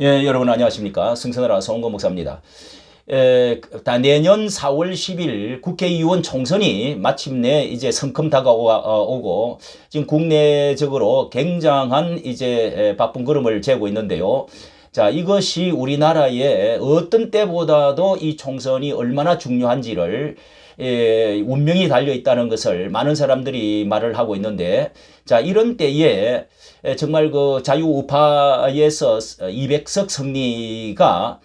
예, 여러분 안녕하십니까. 승선하라 송은건 목사입니다. 내년 4월 10일 국회의원 총선이 마침내 이제 성큼 다가오고 지금 국내적으로 굉장한 이제 바쁜 걸음을 재고 있는데요. 자, 이것이 우리나라의 어떤 때보다도 이 총선이 얼마나 중요한지를 운명이 달려 있다는 것을 많은 사람들이 말을 하고 있는데, 자, 이런 때에 정말 그 자유우파에서 200석 승리가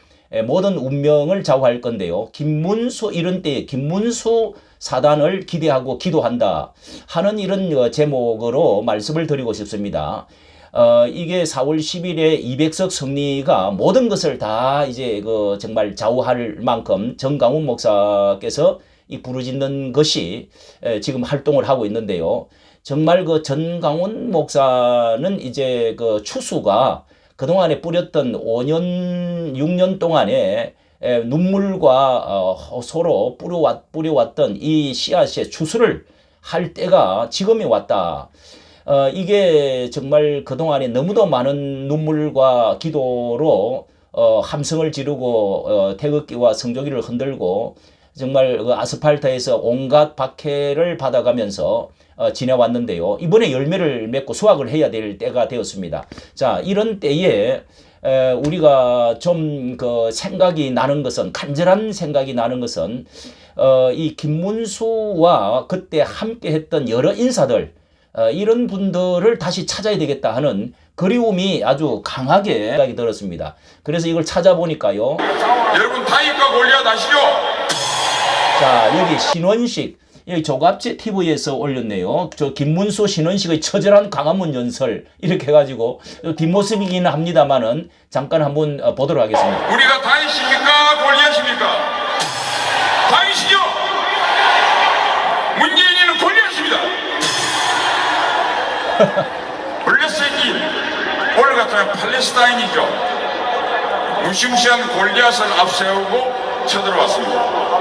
모든 운명을 좌우할 건데요. 김문수 이런 때에 김문수 사단을 기대하고 기도한다 하는 이런 제목으로 말씀을 드리고 싶습니다. 이게 4월 10일에 200석 승리가 모든 것을 다 이제 정말 좌우할 만큼 정강훈 목사께서 이 부르짖는 것이 지금 활동을 하고 있는데요. 정말 정강훈 목사는 이제 추수가 그동안에 뿌렸던 5년, 6년 동안에 눈물과 서로 뿌려왔던 이 씨앗의 추수를 할 때가 지금이 왔다. 이게 정말 그동안에 너무도 많은 눈물과 기도로 함성을 지르고 태극기와 성조기를 흔들고 정말 아스팔트에서 온갖 박해를 받아가면서 지내왔는데요. 이번에 열매를 맺고 수확을 해야 될 때가 되었습니다. 자, 이런 때에 우리가 좀 생각이 나는 것은, 간절한 생각이 나는 것은 이 김문수와 그때 함께 했던 여러 인사들, 이런 분들을 다시 찾아야 되겠다 하는 그리움이 아주 강하게 생각이 들었습니다. 그래서 이걸 찾아보니까요. 여러분 다윗과 골리앗 아시죠? 자, 여기 신원식, 여기 조갑제 TV에서 올렸네요. 저 김문수 신원식의 처절한 광화문 연설 이렇게 해가지고 뒷모습이긴 합니다만은 잠깐 한번 보도록 하겠습니다. 우리가 다윗입니까? 골리앗입니까? 다윗이죠. 문재인이는 골리앗입니다. 블레셋이 오늘 같으면 팔레스타인이죠. 무시무시한 골리앗을 앞세우고 쳐들어왔습니다.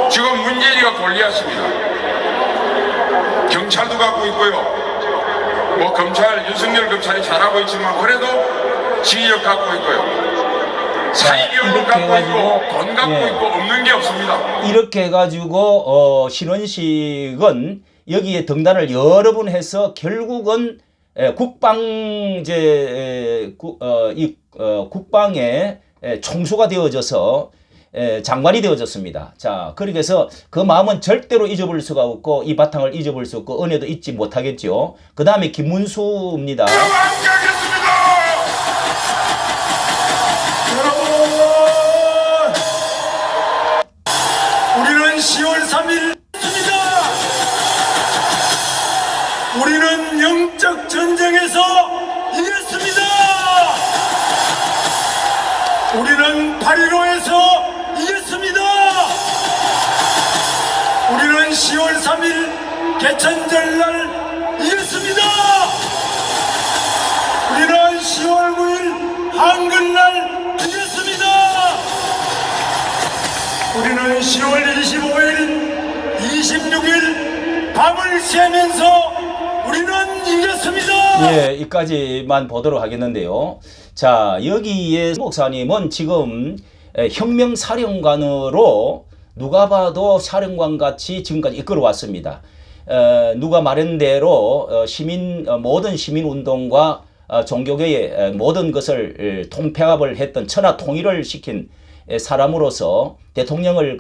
지금 문재인이가 골리앗입니다. 경찰도 갖고 있고요. 뭐 윤석열 검찰이 잘하고 있지만 그래도 지휘력 갖고 있고요. 사이비용을 갖고 있고 돈 갖고 있고 없는 게 없습니다. 이렇게 해가지고 신원식은 여기에 등단을 여러 번 해서 결국은 국방의 총수가 되어져서 장관이 되어졌습니다. 자, 그래서 그 마음은 절대로 잊어버릴 수가 없고 이 바탕을 잊어버릴 수 없고 은혜도 잊지 못하겠죠. 그 다음에 김문수입니다. 우리는 10월 3일입니다. 우리는 영적 전쟁에서 이겼습니다. 우리는 8.15에서 이겼습니다. 우리는 10월 3일 개천절날 이겼습니다. 우리는 10월 9일 한글날 이겼습니다. 우리는 10월 25일, 26일 밤을 새면서 우리는 이겼습니다. 예, 이까지만 보도록 하겠는데요. 자, 여기에 목사님은 지금 혁명사령관으로 누가 봐도 사령관 같이 지금까지 이끌어 왔습니다. 누가 말한 대로 모든 시민운동과 종교계의 모든 것을 통폐합을 했던 천하 통일을 시킨 사람으로서 대통령을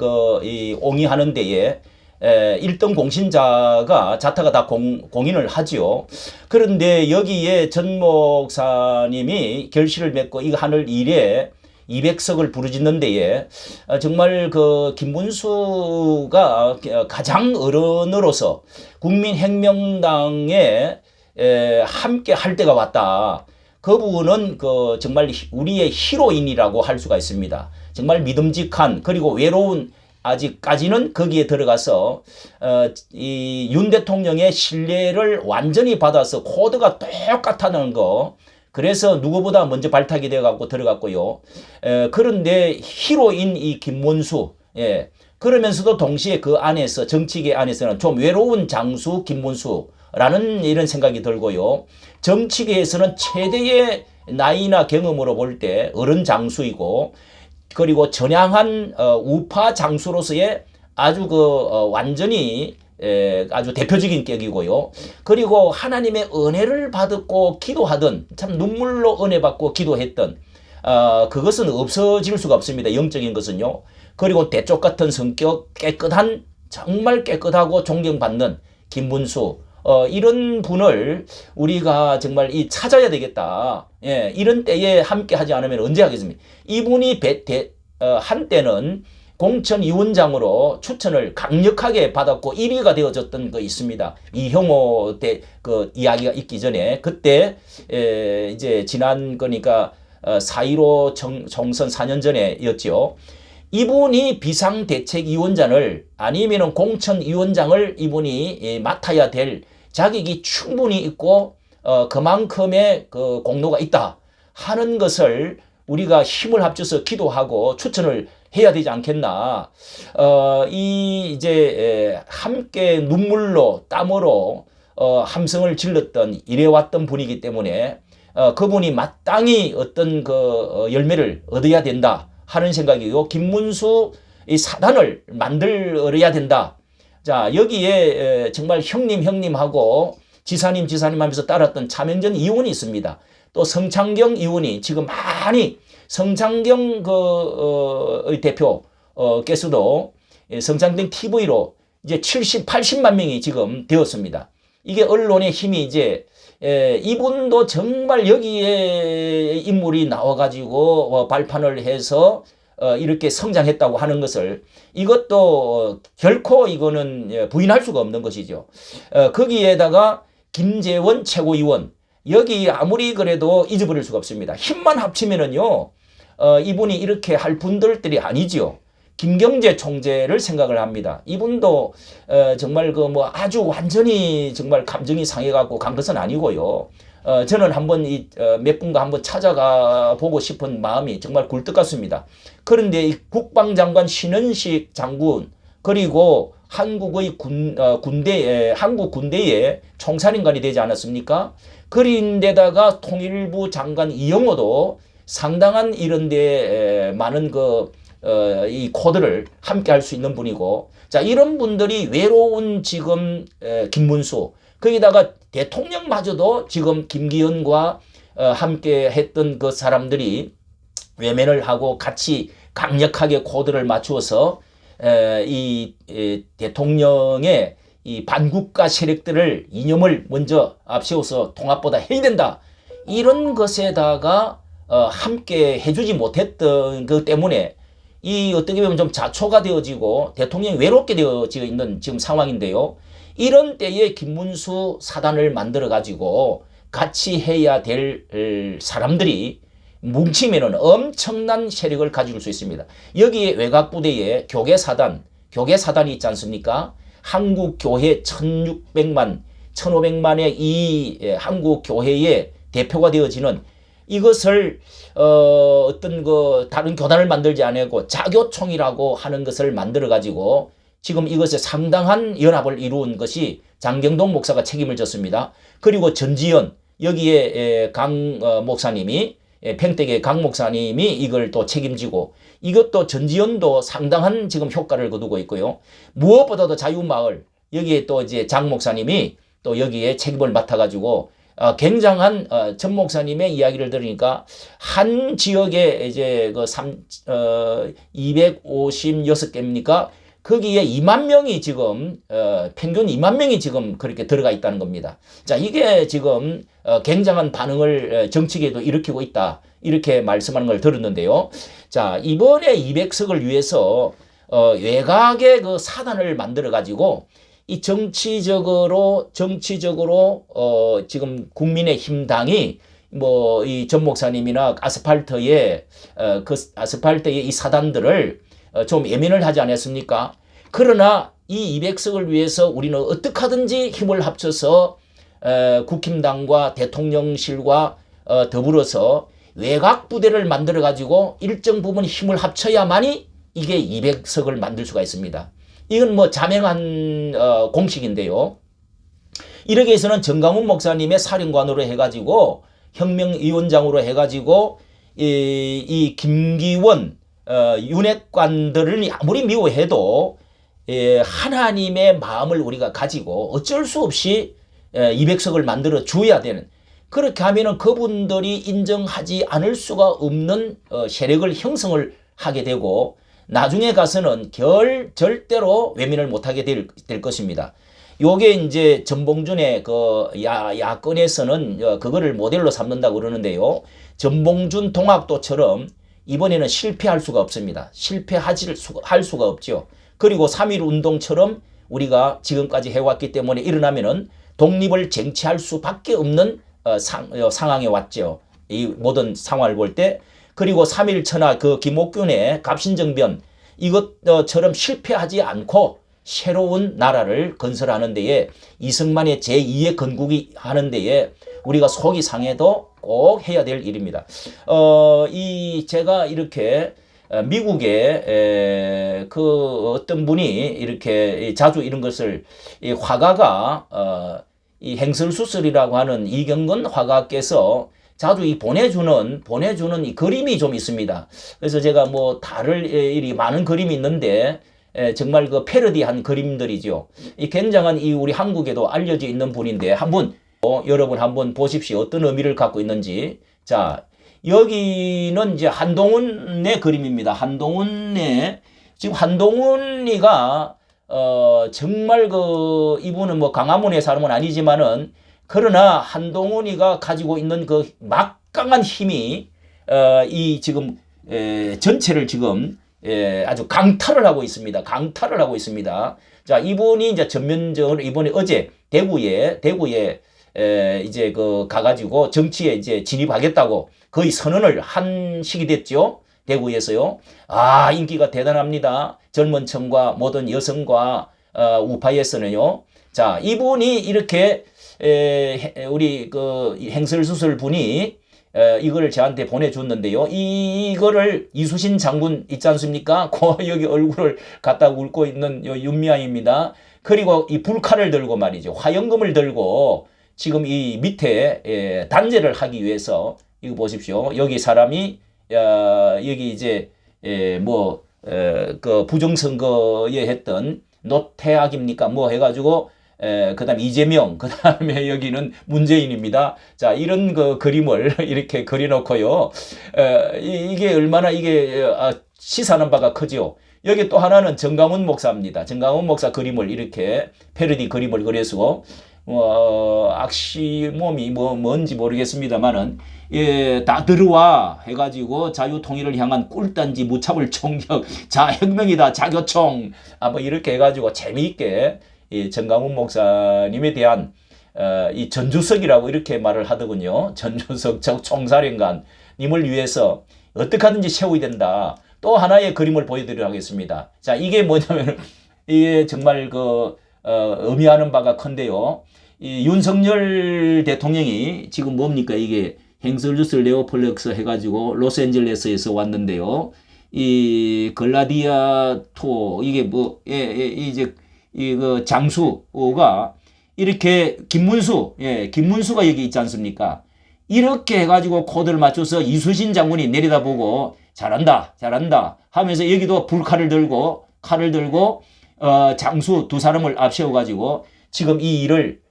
옹이하는 데에 1등 공신자가 자타가 다 공인을 하지요. 그런데 여기에 전 목사님이 결실을 맺고 이거 하늘 일에 200석을 부르짖는 데에 정말 김문수가 가장 어른으로서 국민혁명당에 함께 할 때가 왔다. 그 부분은 정말 우리의 히로인이라고 할 수가 있습니다. 정말 믿음직한, 그리고 외로운, 아직까지는 거기에 들어가서 이 윤 대통령의 신뢰를 완전히 받아서 코드가 똑같다는 거, 그래서 누구보다 먼저 발탁이 되어 갖고 들어갔고요. 그런데 히로인 이 김문수, 그러면서도 동시에 그 안에서, 정치계 안에서는 좀 외로운 장수 김문수라는 이런 생각이 들고요. 정치계에서는 최대의 나이나 경험으로 볼 때 어른 장수이고, 그리고 전향한 우파 장수로서의 아주 완전히 아주 대표적인 격이고요. 그리고 하나님의 은혜를 받고 기도하던, 참 눈물로 은혜 받고 기도했던, 그것은 없어질 수가 없습니다. 영적인 것은요. 그리고 대쪽 같은 성격, 깨끗한, 정말 깨끗하고 존경받는 김문수, 이런 분을 우리가 정말 찾아야 되겠다. 예, 이런 때에 함께 하지 않으면 언제 하겠습니까? 이분이 한때는 공천위원장으로 추천을 강력하게 받았고 1위가 되어졌던 거 있습니다. 이형호 그 이야기가 있기 전에, 그때 이제 지난 거니까 4.15 총선 4년 전에였죠. 이분이 비상대책위원장을, 아니면은 공천위원장을 이분이 맡아야 될 자격이 충분히 있고 그만큼의 그 공로가 있다 하는 것을 우리가 힘을 합쳐서 기도하고 추천을 해야 되지 않겠나. 이제 함께 눈물로 땀으로 함성을 질렀던, 이래왔던 분이기 때문에 그분이 마땅히 어떤 그 열매를 얻어야 된다 하는 생각이고, 김문수 이 사단을 만들어야 된다. 자, 여기에 정말 형님하고 지사님 하면서 따랐던 차명전 의원이 있습니다. 또 성창경 의원이 지금 많이, 성창경 대표께서도 성창경 TV로 이제 80만 명이 지금 되었습니다. 이게 언론의 힘이 이제 이분도 정말 여기에 인물이 나와가지고 발판을 해서 이렇게 성장했다고 하는 것을, 이것도 결코 이거는 부인할 수가 없는 것이죠. 거기에다가 김재원 최고위원, 여기 아무리 그래도 잊어버릴 수가 없습니다. 힘만 합치면은요, 이분이 이렇게 할 분들이 아니지요. 김경재 총재를 생각을 합니다. 이분도 정말 아주 완전히 정말 감정이 상해갖고 간 것은 아니고요. 저는 한번 몇 분과 한번 찾아가 보고 싶은 마음이 정말 굴뚝 같습니다. 그런데 이 국방장관 신은식 장군, 그리고 한국의 한국 군대의 총사령관이 되지 않았습니까? 그런데다가 통일부 장관 이영호도 상당한 이런데 많은 이 코드를 함께 할 수 있는 분이고, 자, 이런 분들이 외로운 지금 김문수, 거기다가 대통령마저도 지금 김기현과 함께 했던 그 사람들이 외면을 하고 같이 강력하게 코드를 맞추어서 이 대통령의 이 반국가 세력들을, 이념을 먼저 앞세워서 통합보다 해야 된다, 이런 것에다가 함께 해주지 못했던 것 때문에 이 어떻게 보면 좀 자초가 되어지고 대통령이 외롭게 되어져 있는 지금 상황인데요. 이런 때에 김문수 사단을 만들어 가지고 같이 해야 될 사람들이 뭉치면은 엄청난 세력을 가질 수 있습니다. 여기에 외곽부대에 교계사단이 있지 않습니까? 한국교회 1500만의 이 한국교회의 대표가 되어지는, 이것을 어떤 다른 교단을 만들지 않고 자교총이라고 하는 것을 만들어 가지고 지금 이것에 상당한 연합을 이루은 것이 장경동 목사가 책임을 졌습니다. 그리고 전지현, 여기에 강 목사님이, 평택의 강 목사님이 이걸 또 책임지고, 이것도 전지현도 상당한 지금 효과를 거두고 있고요. 무엇보다도 자유마을, 여기에 또 이제 장 목사님이 또 여기에 책임을 맡아가지고 굉장한 전 목사님의 이야기를 들으니까 한 지역에 이제 256개입니까? 거기에 2만 명이 지금 평균 2만 명이 지금 그렇게 들어가 있다는 겁니다. 자, 이게 지금 굉장한 반응을 정치계도 일으키고 있다, 이렇게 말씀하는 걸 들었는데요. 자, 이번에 200석을 위해서 외곽의 그 사단을 만들어 가지고 이 정치적으로 지금 국민의힘당이 이 전 목사님이나 아스팔트의 이 사단들을 좀 예민을 하지 않았습니까? 그러나 이 200석을 위해서 우리는 어떻게 하든지 힘을 합쳐서 국힘당과 대통령실과 더불어서 외곽 부대를 만들어 가지고 일정 부분 힘을 합쳐야만이 이게 200석을 만들 수가 있습니다. 이건 자명한 공식인데요. 이렇게 해서는 정강훈 목사님의 사령관으로 해가지고 혁명위원장으로 해가지고 이 김기원 윤핵관들을 아무리 미워해도 하나님의 마음을 우리가 가지고 어쩔 수 없이 200석을 만들어 줘야 되는, 그렇게 하면은 그분들이 인정하지 않을 수가 없는 세력을 형성을 하게 되고 나중에 가서는 절대로 외면을 못하게 될 것입니다. 요게 이제 전봉준의 그 야권에서는 그거를 모델로 삼는다고 그러는데요. 전봉준 동학도처럼 이번에는 실패할 수가 없습니다. 할 수가 없죠. 그리고 3.1 운동처럼 우리가 지금까지 해왔기 때문에 일어나면은 독립을 쟁취할 수밖에 없는 상황에 왔죠. 이 모든 상황을 볼 때. 그리고 3.1 천하 그 김옥균의 갑신정변 이것처럼 실패하지 않고 새로운 나라를 건설하는 데에 이승만의 제2의 건국이 하는 데에 우리가 속이 상해도 꼭 해야 될 일입니다. 제가 이렇게 미국의 그 어떤 분이 이렇게 자주 이런 것을 이 화가가 이 행설수설이라고 하는 이경건 화가께서 자주 이 보내주는 이 그림이 좀 있습니다. 그래서 제가 뭐 다를 일이 많은 그림이 있는데 정말 그 패러디한 그림들이죠. 이 굉장한 이 우리 한국에도 알려져 있는 분인데 한번 여러분 한번 보십시오. 어떤 의미를 갖고 있는지. 자, 여기는 이제 한동훈의 그림입니다. 한동훈의 지금 한동훈이가 정말 그 이분은 뭐 강화문의 사람은 아니지만은 그러나 한동훈이가 가지고 있는 그 막강한 힘이 이 지금 전체를 지금 아주 강탈을 하고 있습니다. 강탈을 하고 있습니다. 자, 이분이 이제 전면적으로 이번에 어제 대구에 이제 그 가가지고 정치에 이제 진입하겠다고 거의 선언을 한 시기 됐죠. 대구에서요. 아, 인기가 대단합니다. 젊은 층과 모든 여성과 우파에서는요. 자, 이분이 이렇게 우리 그 행설수설 분이 이거를 저한테 보내줬는데요. 이거를 이수신 장군 있지 않습니까? 여기 얼굴을 갖다 울고 있는 윤미향입니다. 그리고 이 불칼을 들고 말이죠. 화영금을 들고 지금 이 밑에 단죄를 하기 위해서 이거 보십시오. 여기 사람이 여기 이제 그 부정선거에 했던 노태악입니까? 뭐 해가지고 그 다음 이재명, 그 다음에 여기는 문재인입니다. 자, 이런 그 그림을 이렇게 그려놓고요. 이게 얼마나 이게 시사하는 바가 크죠. 여기 또 하나는 정강훈 목사입니다. 정강훈 목사 그림을 이렇게 패러디 그림을 그려서 악시 몸이 뭔지 모르겠습니다만은 다 들어와 해가지고 자유통일을 향한 꿀단지 무차별 총격, 자혁명이다 자교총, 뭐 이렇게 해가지고 재미있게 이 정강훈 목사님에 대한 이 전주석이라고 이렇게 말을 하더군요. 전주석 총사령관님을 위해서 어떻게 하든지 세워야 된다. 또 하나의 그림을 보여드리도록 하겠습니다. 자, 이게 뭐냐면 이게 정말 그 의미하는 바가 큰데요. 이 윤석열 대통령이 지금 뭡니까 이게 행설주설 레오폴렉스 해가지고 로스앤젤레스에서 왔는데요. 이 글라디아토 이게 뭐 이제 그 장수가 이렇게 김문수가 여기 있지 않습니까? 이렇게 해가지고 코드를 맞춰서 이수신 장군이 내려다보고 잘한다 하면서 여기도 불칼을 들고 장수 두 사람을 앞세워가지고 지금 이 일을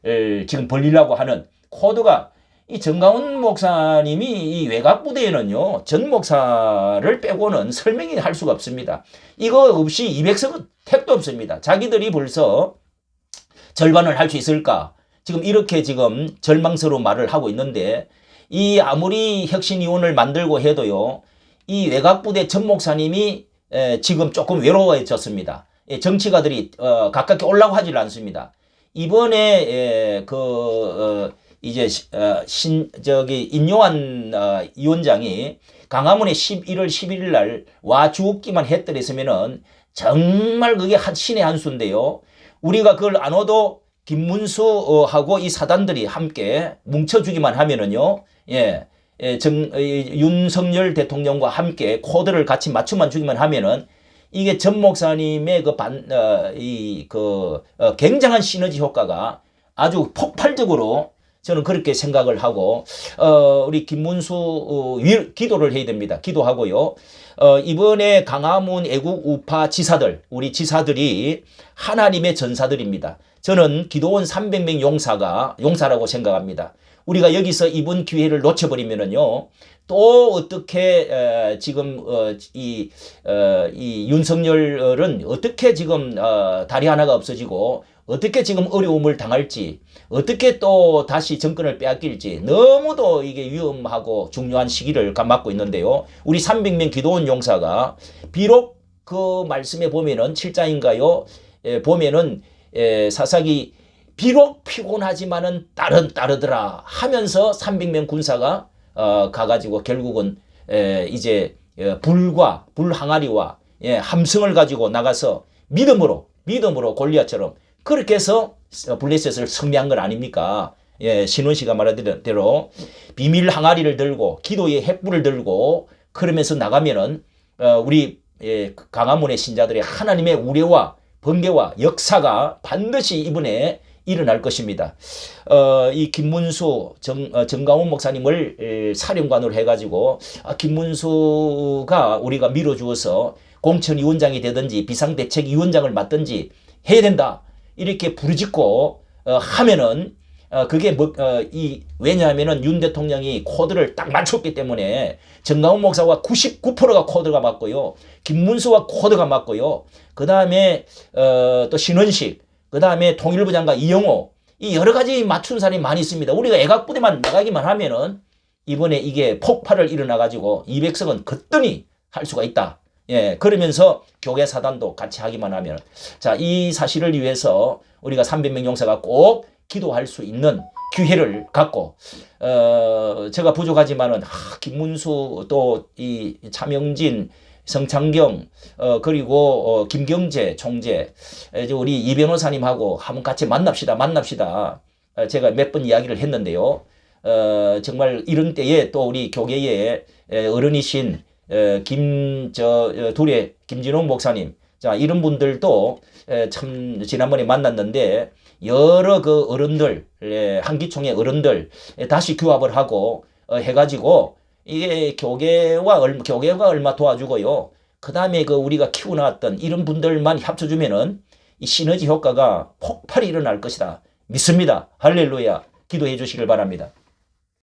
지금 벌리려고 하는 코드가 이 정강훈 목사님이 이 외곽부대에는요 전 목사를 빼고는 설명이 할 수가 없습니다. 이거 없이 200석은 택도 없습니다. 자기들이 벌써 절반을 할 수 있을까? 지금 이렇게 지금 절망스러운 말을 하고 있는데 이 아무리 혁신위원을 만들고 해도요 이 외곽부대 전 목사님이 지금 조금 외로워졌습니다. 정치가들이 가깝게 올라고 하질 않습니다. 이번에 이제 인요한 위원장이 강화문에 11월 11일 날 와 주었기만 했더랬으면은 정말 그게 신의 한 수인데요. 우리가 그걸 안 와도 김문수하고 이 사단들이 함께 뭉쳐주기만 하면은요, 윤석열 대통령과 함께 코드를 같이 맞춤만 주기만 하면은 이게 전 목사님의 굉장한 시너지 효과가 아주 폭발적으로 저는 그렇게 생각을 하고 우리 김문수 기도를 해야 됩니다. 기도하고요. 이번에 강화문 애국 우파 지사들, 우리 지사들이 하나님의 전사들입니다. 저는 기도원 300명 용사라고 생각합니다. 우리가 여기서 이번 기회를 놓쳐버리면은요, 또 어떻게 지금 이 윤석열은 어떻게 지금 다리 하나가 없어지고 어떻게 지금 어려움을 당할지, 어떻게 또 다시 정권을 빼앗길지 너무도 이게 위험하고 중요한 시기를 맞고 있는데요. 우리 300명 기도원 용사가 비록 그 말씀에 보면은 7장인가요? 보면은 사사기 비록 피곤하지만은 딸은 따르더라 하면서 300명 군사가 가가지고 결국은 이제 불과 불 항아리와 함성을 가지고 나가서 믿음으로 골리앗처럼 그렇게 해서 블레셋을 승리한 건 아닙니까? 신원 씨가 말한 대로 비밀 항아리를 들고 기도의 횃불을 들고 그러면서 나가면은 우리 강화문의 신자들의 하나님의 우레와 번개와 역사가 반드시 이번에 일어날 것입니다. 이 김문수 정강훈 목사님을 사령관으로 해가지고 김문수가 우리가 밀어주어서 공천위원장이 되든지 비상대책위원장을 맡든지 해야 된다. 이렇게 부르짖고 하면은 그게 왜냐하면은 윤 대통령이 코드를 딱 맞췄기 때문에 정강훈 목사와 99%가 코드가 맞고요. 김문수와 코드가 맞고요. 그 다음에 또 신원식, 그 다음에 통일부 장관 이영호, 이 여러 가지 맞춘 사람이 많이 있습니다. 우리가 애각부대만 나가기만 하면은 이번에 이게 폭발을 일어나가지고 200석은 거뜬히 할 수가 있다. 그러면서 교계 사단도 같이 하기만 하면. 자, 이 사실을 위해서 우리가 300명 용사가 꼭 기도할 수 있는 기회를 갖고, 제가 부족하지만은, 김문수 또 이 차명진, 성창경, 그리고 김경재 총재, 우리 이 변호사님하고 한번 같이 만납시다. 제가 몇 번 이야기를 했는데요. 정말 이런 때에 또 우리 교계의 어른이신 김진홍 목사님, 자, 이런 분들도 참 지난번에 만났는데 여러 그 어른들, 한기총의 어른들 다시 규합을 하고 해가지고 이게 교계가 얼마 도와주고요. 그 다음에 그 우리가 키워나왔던 이런 분들만 합쳐주면은 이 시너지 효과가 폭발이 일어날 것이다. 믿습니다. 할렐루야. 기도해 주시길 바랍니다.